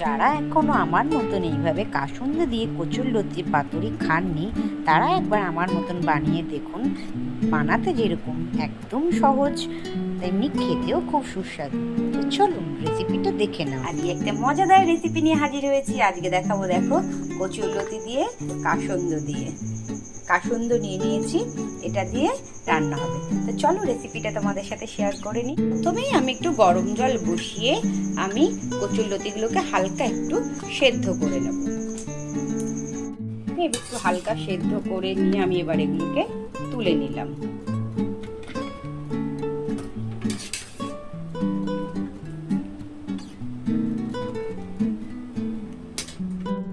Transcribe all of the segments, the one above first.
যারা এখনো আমার মতন এইভাবে কাসুন্দ দিয়ে কচুরলতির পাতুরি খাননি, তারা একবার আমার মতন বানিয়ে দেখুন। বানাতে যেরকম একদম সহজ, তেমনি খেতেও খুব সুস্বাদু। তো চলুন রেসিপিটা দেখে নাও। আজকে একটা মজাদার রেসিপি নিয়ে হাজির হয়েছি। আজকে দেখাবো, দেখো, কচুরলতি দিয়ে কাসুন্দ দিয়ে। কাসুন্দ নিয়ে নিয়েছি, এটা দিয়ে রান্না হবে। তো চলো রেসিপিটা তোমাদের সাথে শেয়ার করে নিই। প্রথমেই আমি একটু গরম জল বসিয়ে আমি কচুরলতিগুলোকে হালকা একটু সেদ্ধ করে নেব। একটু হালকা সেদ্ধ করে নিয়ে আমি এবার এগুলোকে তুলে নিলাম।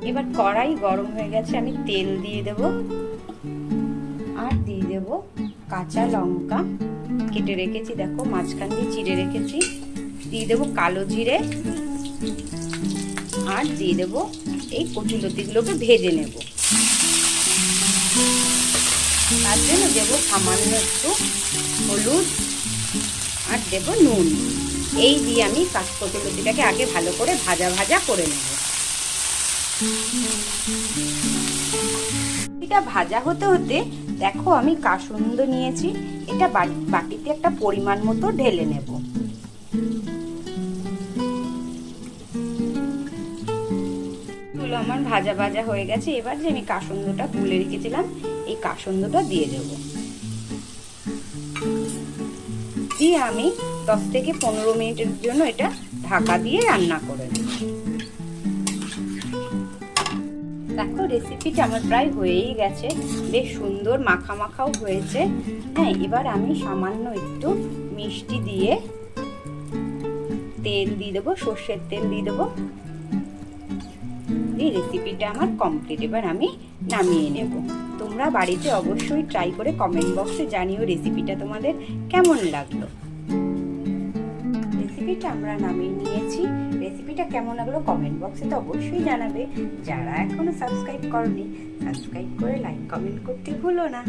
এবার কড়াই গরম হয়ে গেছে, আমি তেল দিয়ে দেব আর দিয়ে দেব কাঁচা লঙ্কা কেটে রেখেছি, দেখো মাঝখান দিয়ে চিড়ে রেখেছি। দিয়ে দেব কালো জিরে আর দিয়ে দেব এই কচুরলতিগুলোকে ভেজে নেব। তার জন্য দেবো সামান্য একটু হলুদ আর দেব নুন। এই দিয়ে আমি কচুরলতিটাকে আগে ভালো করে ভাজা ভাজা করে নেব। এটা ভাজা হতে হতে দেখো আমি কাসুন্দ নিয়েছি, এটা বাটিতে একটা পরিমাণ মতো ঢেলে নেব। এগুলো আমার ভাজা ভাজা হয়ে গেছে। এবার যে আমি কাসুন্দটা গুলে রেখেছিলাম, এই কাসুন্দটা দিয়ে দেব। দিয়ে আমি 10 থেকে 15 মিনিটের জন্য এটা ঢাকা দিয়ে রান্না করে নেব। দেখো রেসিপিটা আমার প্রায় হয়েই গেছে, বেশ সুন্দর মাখা মাখাও হয়েছে। হ্যাঁ, এবার আমি সামান্য একটু মিষ্টি দিয়ে তেল দিয়ে দেবো, সর্ষের তেল দিয়ে দেবো। এই রেসিপিটা আমার কমপ্লিট। এবার আমি নামিয়ে নেব। তোমরা বাড়িতে অবশ্যই ট্রাই করে কমেন্ট বক্সে জানিও রেসিপিটা তোমাদের কেমন লাগলো। রেসিপিটা আমরা নামিয়ে নিয়েছি। রেসিপিটা কেমন লাগলো কমেন্ট বক্সে তো অবশ্যই জানাবে। যারা এখনো সাবস্ক্রাইব করনি, সাবস্ক্রাইব করে লাইক কমেন্ট করতে ভুলো না।